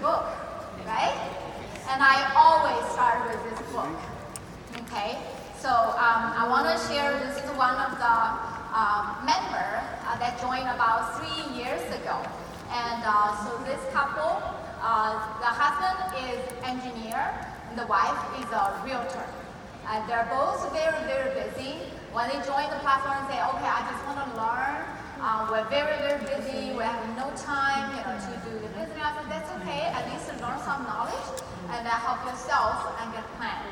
book, right? And I always start with this book, okay? So I want to share, this is one of the members that joined about 3 years ago. And so this couple, the husband is engineer, and the wife is a realtor. They're both very, very busy. When they join the platform and say, okay, I just want to learn, we're very, very busy, we have no time to do the business. I said, that's okay, at least learn some knowledge and help yourself and get planned.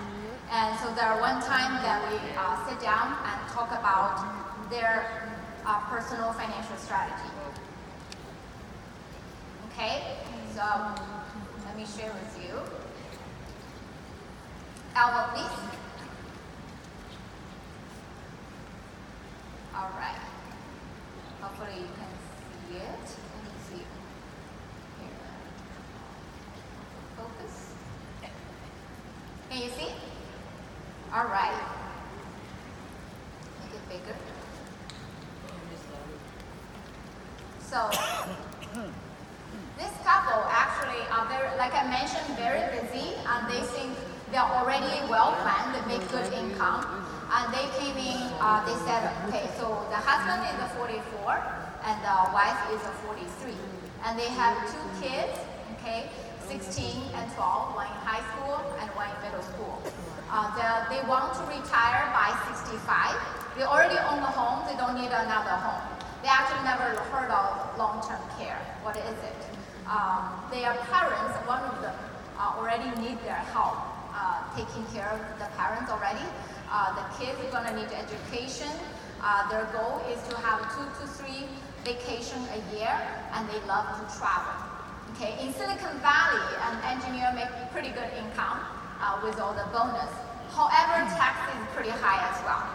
And so there one time that we sit down and talk about their personal financial strategy. Okay, so let me share with you. Elbow, please. All right. Hopefully you can see it. Let me see. Here. Focus. Can you see? All right. Make it bigger. So, this couple actually are very, like I mentioned, very busy, and they think they're already well planned, they make good income. And they came in, they said, okay, so the husband is a 44 and the wife is a 43. And they have 2 kids, okay, 16 and 12, one in high school and one in middle school. They want to retire by 65. They already own a home, they don't need another home. They actually never heard of long-term care. What is it? They are parents, one of them already need their help, taking care of the parents already. The kids are going to need education. Their goal is to have 2 to 3 vacations a year, and they love to travel. Okay, in Silicon Valley, an engineer makes pretty good income with all the bonus. However, tax is pretty high as well.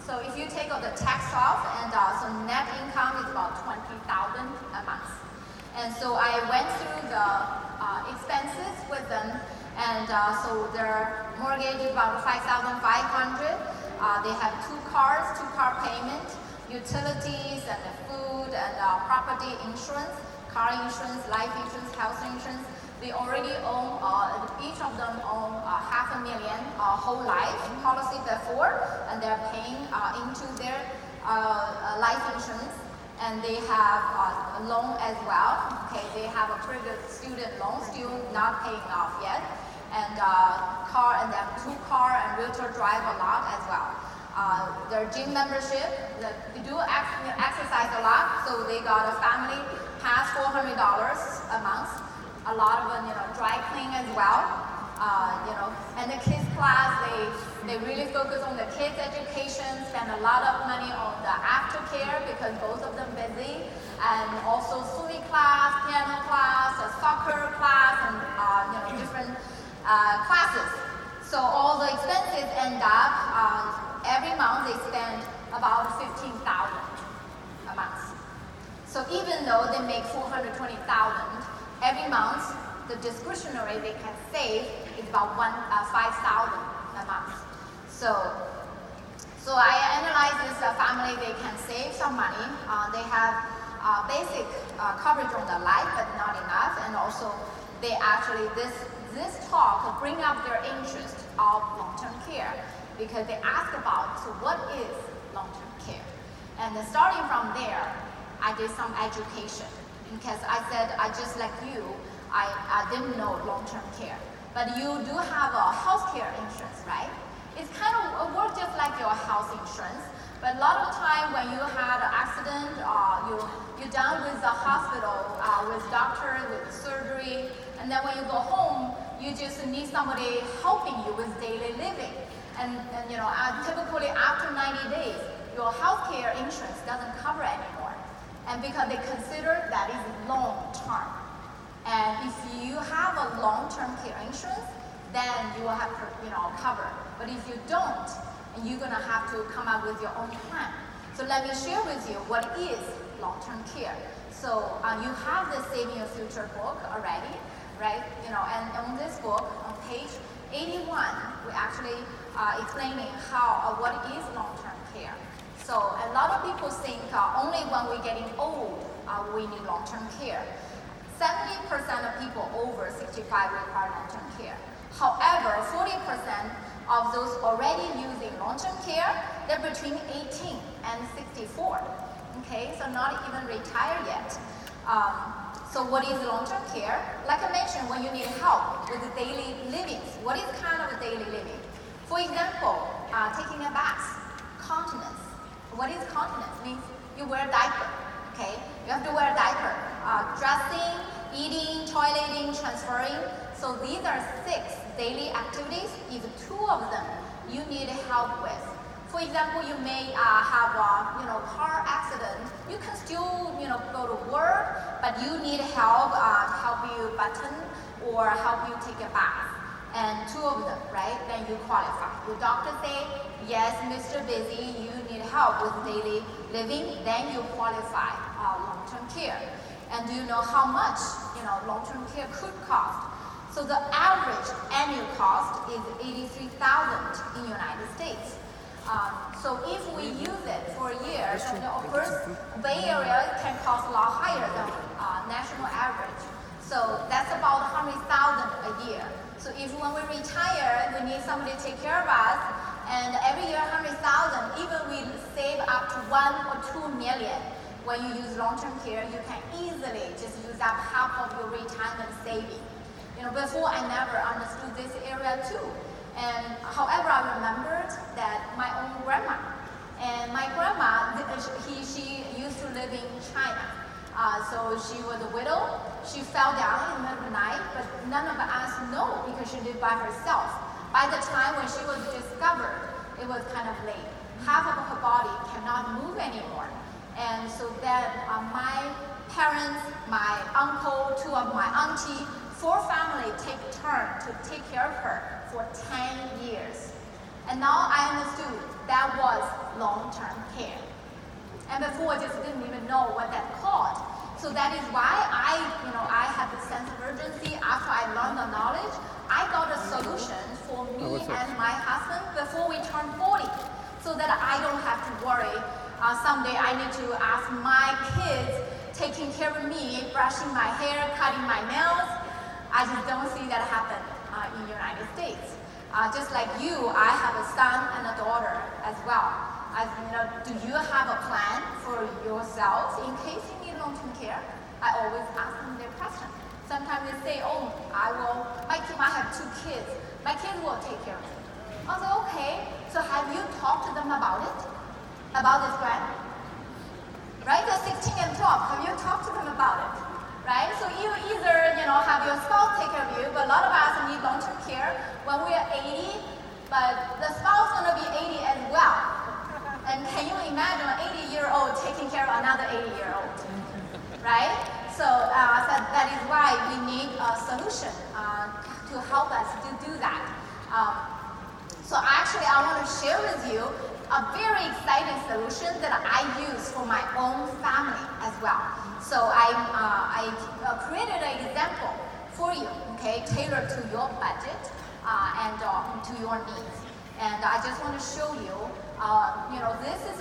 So if you take all the tax off, and so net income is about $20,000 a month. And so I went through the expenses with them. And so their mortgage is about $5,500. They have 2 cars, 2-car payment, utilities and food and property insurance, car insurance, life insurance, health insurance. They already own, each of them own $500,000 whole life policy before, and they're paying into their life insurance. And they have a loan as well. Okay, they have a pretty good student loan, still not paying off yet. And car, and they have 2 car and realtor drive a lot as well. Their gym membership, they do exercise a lot, so they got a family pass $400 a month. A lot of them, dry clean as well. And the kids class, they really focus on the kids' education, spend a lot of money on the aftercare because both of them busy, and also swimming class, piano class, a soccer class, and different classes. So all the expenses end up, every month they spend about $15,000 a month. So even though they make $420,000 every month, the discretionary they can save is about $5,000 a month. So I analyzed this family, they can save some money. They have basic coverage on the life, but not enough. And also, they actually, this talk bring up their interest of long-term care because they ask about, so what is long-term care? And then starting from there, I did some education because I said, I just like you, I didn't know long-term care. But you do have a healthcare insurance, right? It's kind of works just like your health insurance, but a lot of time when you had an accident, you're done with the hospital, with doctor, with surgery, and then when you go home, you just need somebody helping you with daily living. And typically after 90 days, your healthcare insurance doesn't cover anymore. And because they consider that is long-term. And if you have a long-term care insurance, then you will have cover. But if you don't, and you're gonna have to come up with your own plan. So let me share with you what is long-term care. So you have the Saving Your Future book already, right? And on this book, on page 81, we actually explaining what is long-term care. So a lot of people think only when we're getting old we need long-term care. 70% of people over 65 require long-term care. However, 40% of those already using long-term care, they're between 18 and 64. Okay, so not even retired yet. So what is long-term care? Like I mentioned, when you need help with the daily living, what is kind of a daily living? For example, taking a bath, continence. What is continence? Means you wear a diaper, okay? You have to wear a diaper. Dressing, eating, toileting, transferring. So these are 6 daily activities. If 2 of them you need help with. For example, you may have a car accident. You can still go to work, but you need help you button or help you take a bath. And 2 of them, right? Then you qualify. Your doctor say, yes, Mr. Busy, you need help with daily living. Then you qualify long-term care. And do you know how much long-term care could cost? So the average annual cost is $83,000 in the United States. So if we use it for a year, then of course Bay Area can cost a lot higher than national average. So that's about $100,000 a year. So if when we retire, we need somebody to take care of us, and every year $100,000, even we save up to $1 or $2 million. When you use long-term care, you can easily just use up half of your retirement saving. Before I never understood this area too. And however, I remembered that my own grandma. And my grandma, she used to live in China. So she was a widow. She fell down in the middle of the night, but none of us know because she lived by herself. By the time when she was discovered, it was kind of late. Half of her body cannot move anymore. And so then my parents, my uncle, 2 of my auntie, 4 family take turn to take care of her for 10 years. And now I understood that was long-term care. And before I just didn't even know what that called. So that is why I had the sense of urgency after I learned the knowledge. I got a solution for me and my husband before we turn 40, so that I don't have to worry. Someday I need to ask my kids taking care of me, brushing my hair, cutting my nails. I just don't see that happen in the United States. Just like you, I have a son and a daughter as well. Do you have a plan for yourselves in case you need long-term care? I always ask them their question. Sometimes they say, oh, I have 2 kids. My kids will take care of it. I say, okay, so have you talked to them about it? About this plan? Right, they're 16 and 12. Have you talked to them about it? Right, so you either, have your spouse take care of you, but a lot of us need long-term care when we are 80, but the spouse is going to be 80 as well. And can you imagine an 80-year-old taking care of another 80-year-old? Right? So that is why we need a solution to help us to do that. So actually, I want to share with you a very exciting solution that I use for my own family as well. So I created an example for you, okay, tailored to your budget and to your needs. And I just want to show you, this is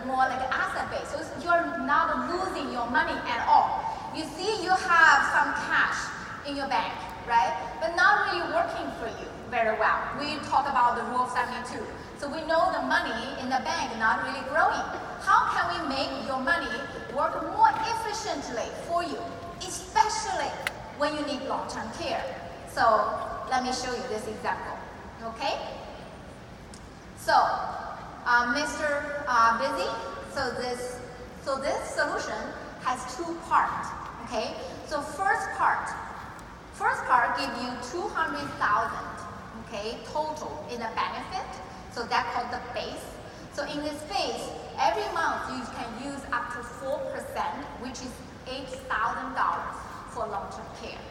more like an asset base. So you're not losing your money at all. You see, you have some cash in your bank, right? But not really working for you very well. We talk about the rule of 72. So we know the money in the bank not really growing. How can we make your money work more efficiently for you, especially when you need long-term care? So let me show you this example, okay? So, Mr. Busy, so this solution has 2 parts, okay? So first part gives you $200,000, okay, total in a benefit. So that's called the base. So in this base, every month you can use up to 4%, which is $8,000 for long-term care.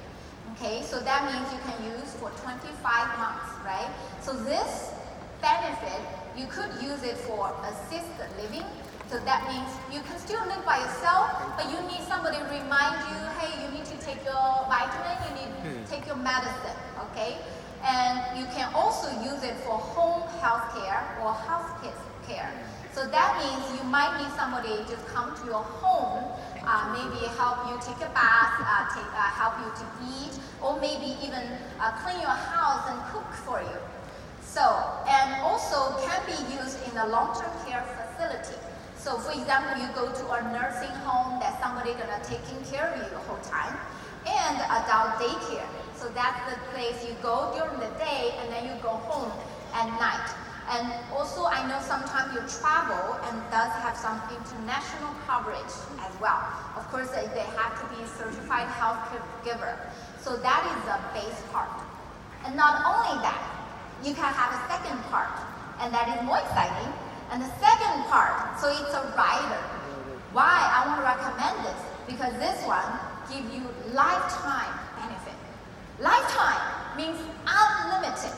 Okay, so that means you can use for 25 months, right? So this benefit, you could use it for assisted living. So that means you can still live by yourself, but you need somebody to remind you, hey, you need to take your vitamin, you need to take your medicine, okay? And you can also use it for home health care or hospice care. So that means you might need somebody to come to your home, maybe help you take a bath, help you to eat, or maybe even clean your house and cook for you. So, and also can be used in a long-term care facility. So for example, you go to a nursing home that somebody gonna taking care of you the whole time, and adult daycare. So that's the place you go during the day and then you go home at night. And also I know sometimes you travel and does have some international coverage as well. Of course, they have to be certified healthcare giver. So that is the base part. And not only that, you can have a second part, and that is more exciting. And the second part, so it's a rider. Why I want to recommend this? Because this one gives you lifetime benefit. Lifetime means unlimited.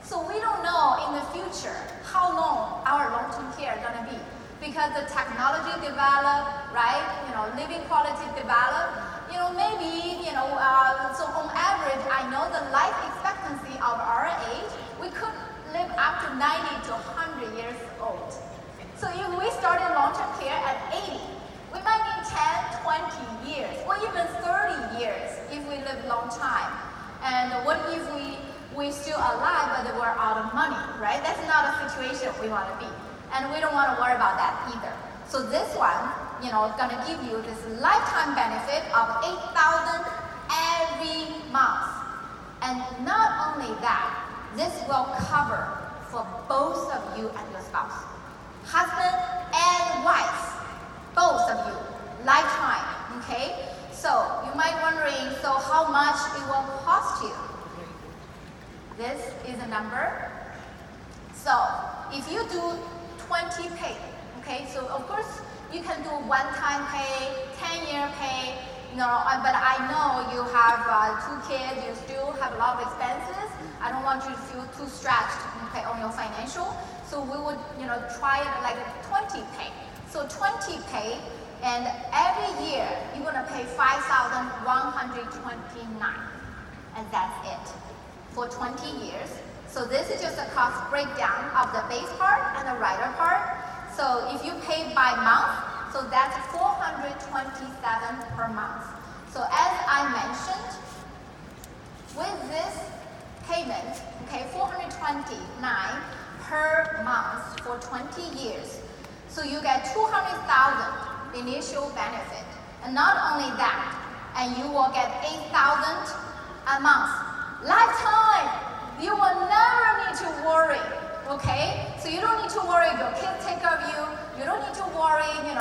So we don't know in the future how long our long-term care is going to be. Because the technology develop, right? Living quality develop. Maybe, so on average, I know the life expectancy of our age, we could live up to 90 to 100 years old. So if we started long-term care at 80, we might need 10, 20 years, or even 30 years if we live a long time. And what if we're still alive but we're out of money, right? That's not a situation we want to be. And we don't want to worry about that either. So this one, gonna give you this lifetime benefit of $8,000 every month. And not only that, this will cover for both of you and your spouse. Husband and wife, both of you, lifetime, okay? So you might wondering, so how much it will cost you? This is a number. So if you do 20 pay, okay, so of course you can do one-time pay, 10-year pay, but I know you have 2 kids, you still have a lot of expenses. I don't want you to feel too stretched, okay, on your financial. So we would, try it like a 20 pay. So 20 pay, and every year you're gonna pay $5,129, and that's it for 20 years. So this is just a cost breakdown of the base part and the rider part. So if you pay by month, so that's $427 per month. So as I mentioned, with this payment, okay, $429 per month for 20 years. So you get $200,000 initial benefit. And not only that, and you will get $8,000 a month. Lifetime! You will never need to worry, okay? So you don't need to worry if your kids take care of you. You don't need to worry, you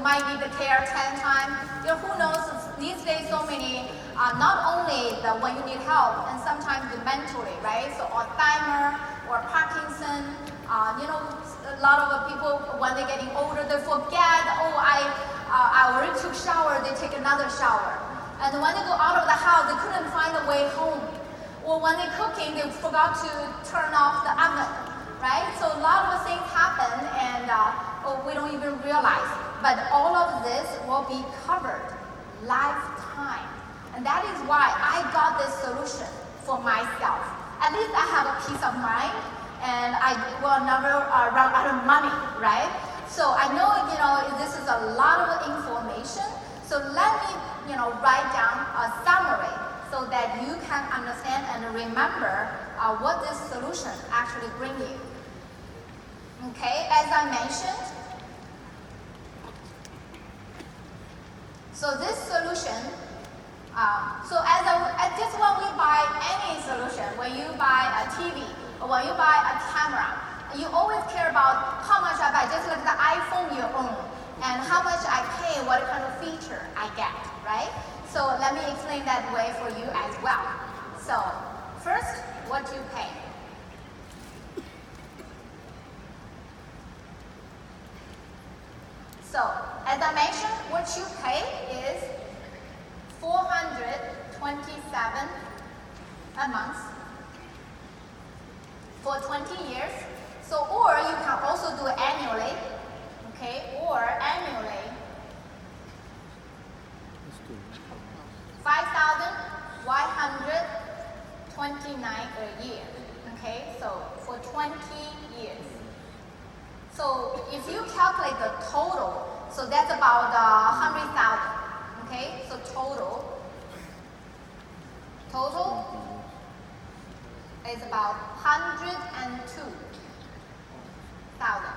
might need the care 10 times. Who knows, these days so many, not only when you need help, and sometimes mentally, right? So Alzheimer or Parkinson, a lot of people, when they're getting older, they forget, I already took shower, they take another shower. And when they go out of the house, they couldn't find a way home. Or when they're cooking, they forgot to turn off the oven, right? So a lot of things happen and we don't even realize. But all of this will be covered lifetime. And that is why I got this solution for myself. At least I have a peace of mind and I will never run out of money, right? So I know, this is a lot of information. So let me, write down a summary so that you can understand and remember what this solution actually brings you. Okay, as I mentioned, so this solution, just when we buy any solution, when you buy a TV or when you buy a camera, you always care about how much I buy, just like the iPhone you own, and how much I pay, what kind of feature I get, right? So let me explain that way for you as well. So first, what you pay. So as I mentioned, what you pay is $427 a month for 20 years. So, or you can also do it annually, okay? Or annually, $5,129 a year, okay? So for 20 years. So if you calculate the total, so that's about 100,000. Okay, so total is about 102,000.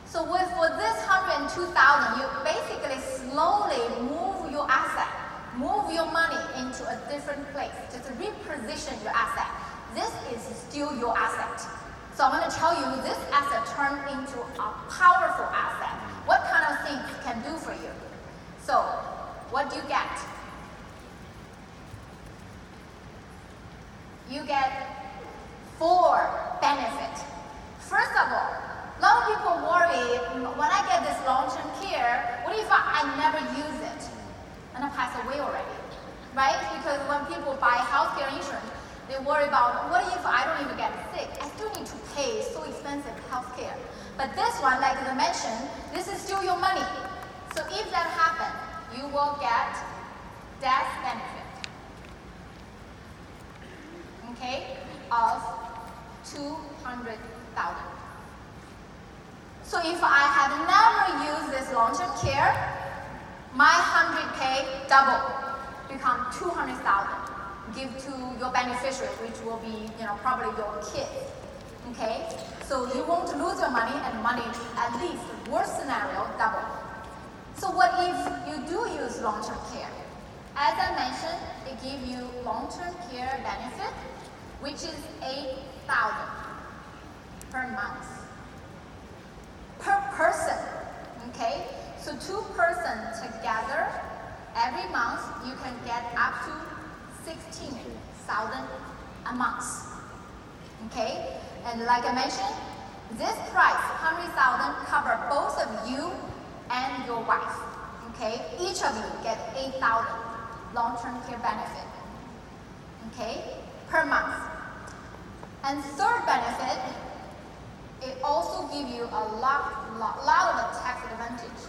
So for this 102,000, you basically slowly move your asset, move your money into a different place, just reposition your asset. This is still your asset. So I'm going to tell you this asset turned into a powerful asset. What kind of things it can do for you? So what do you get? You get 4 benefits. First of all, a lot of people worry, when I get this long-term care, what if I never use it and I pass away already, right? Because when people buy healthcare insurance, they worry about, what if I don't even get sick? I still need to pay so expensive healthcare. But this one, like I mentioned, this is still your money. So if that happens, you will get death benefit, okay, of 200,000. So if I have never used this long-term care, my 100K double, become 200,000. Give to your beneficiaries, which will be, probably your kids. Okay, so you won't lose your money, and money, at least worst scenario, double. So what if you do use long-term care? As I mentioned, they give you long-term care benefit, which is 8,000 per month. Per person, okay? So 2 persons together, every month you can get up to 16,000 a month, okay? And like I mentioned, this price, 100,000, cover both of you and your wife, okay? Each of you get 8,000 long-term care benefit, okay, per month. And third benefit, it also gives you a lot of tax advantage.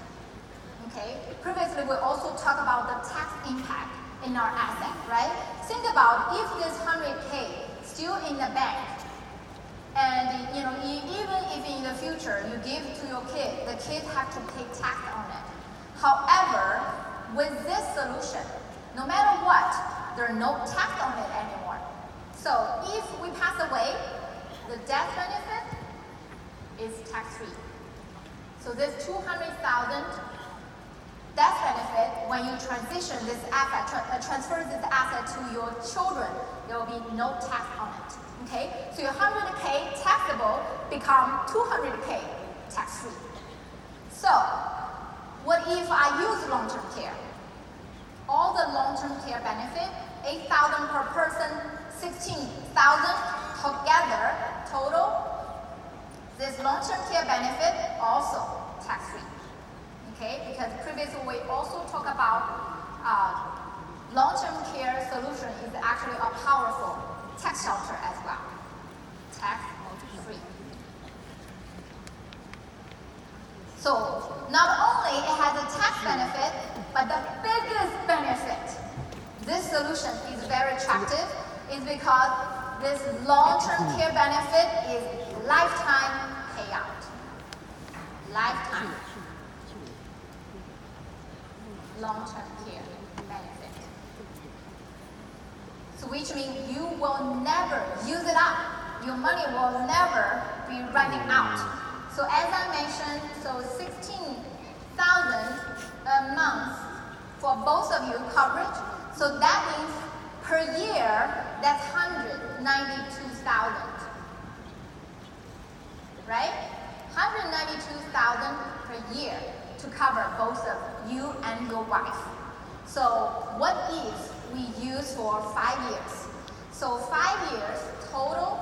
Okay. Previously, we also talked about the tax impact in our asset, right? Think about if this 100K still in the bank, and even if in the future you give to your kid, the kid have to pay tax on it. However, with this solution, no matter what, there's no tax on it anymore. So if we pass away, the death benefit is tax-free. So this 200,000 death benefit, when you transition this asset, transfer this asset to your children, there will be no tax on it. Okay? So your 100K taxable become 200K tax-free. So what if I use long-term care? All the long-term care benefit, 8,000 per person, 16,000 together, total. This long-term care benefit also tax-free, okay? Because previously we also talked about long-term care solution is actually a powerful tax shelter as well, tax-free. So not only it has a tax benefit, but the biggest benefit, this solution is very attractive, is because this long-term care benefit is lifetime payout. Lifetime long-term care benefit. So which means you will never use it up. Your money will never be running out. So as I mentioned, so 16,000 a month for both of you coverage. So that means per year, that's 192,000. Right? 192,000 per year to cover both of you and your wife. So what if we use for 5 years? So 5 years total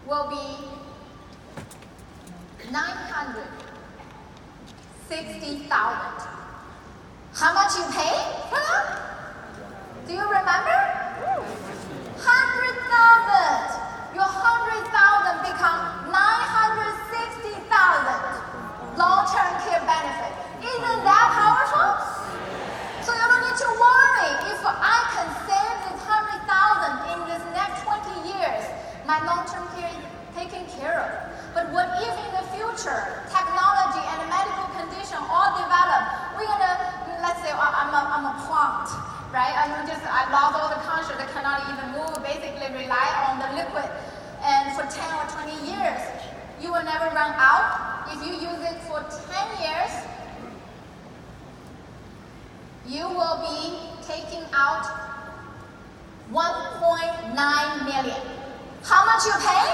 will be 960,000. How much you pay for that? Do you remember? 100,000. Your 100,000 become 960,000 long-term care benefit. Isn't that powerful? So you don't need to worry. If I can save this 100,000 in this next 20 years, my long-term care is taken care of. But what right? I lost all the conscience, I cannot even move, basically rely on the liquid. And for 10 or 20 years, you will never run out. If you use it for 10 years, you will be taking out 1.9 million. How much you pay?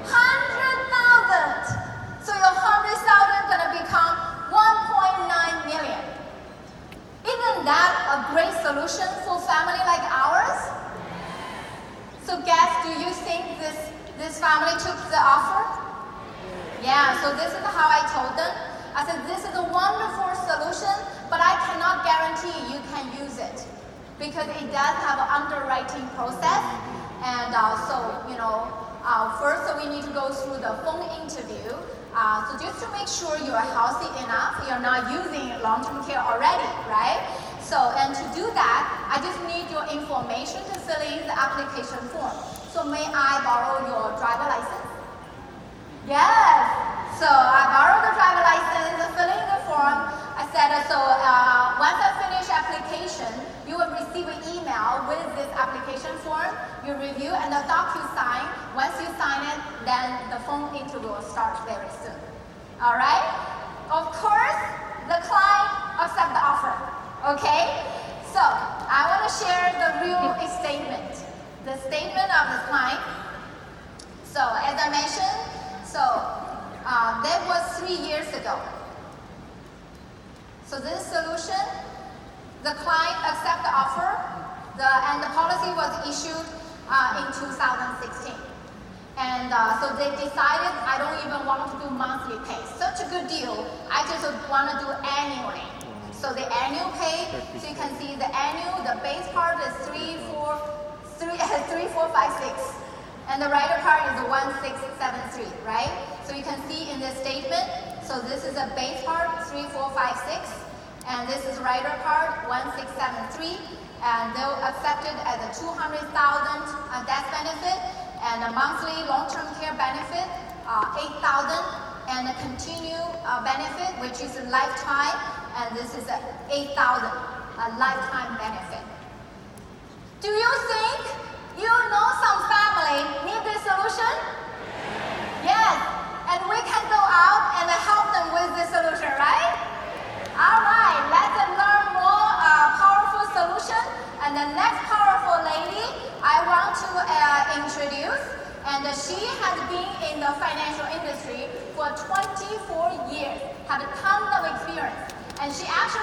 100,000. So your 100,000 gonna become 1.9 million. Isn't that a great solution for family like ours? So guys, do you think this family took the offer? Yeah, so this is how I told them. I said, this is a wonderful solution, but I cannot guarantee you can use it because it does have an underwriting process. And first we need to go through the phone interview. So just to make sure you are healthy enough, you're not using long-term care already, right? So, and to do that, I just need your information to fill in the application form. So may I borrow your driver license? Yes. So I borrowed the driver license, fill in the form. I said, once I finish application, you will receive an email with this application form. You review and the DocuSign. Once you sign it, then the phone interview will start very soon. All right? Of course, the client accepts the offer. Okay? So I want to share the real statement. The statement of the client. So as I mentioned, that was 3 years ago. So this solution, the client accepted the offer, and the policy was issued in 2016. And so they decided, I don't even want to do monthly pay. Such a good deal, I just want to do annually. So the annual pay, so you can see the annual, the base part is 3456. And the rider part is 1673, right? So you can see in this statement, so this is a base part, 3456, and this is rider part, 1673, and they'll accept it as a 200,000 death benefit, and a monthly long-term care benefit, 8,000, and a continued benefit, which is a lifetime, and this is 8,000, a lifetime benefit. Do you think you know some family need this solution? Yes. And we can go out and help them with this solution, right? All right, let's learn more powerful solution. And the next powerful lady I want to introduce, and she has been in the financial industry for 24 years, had a ton of experience, and she actually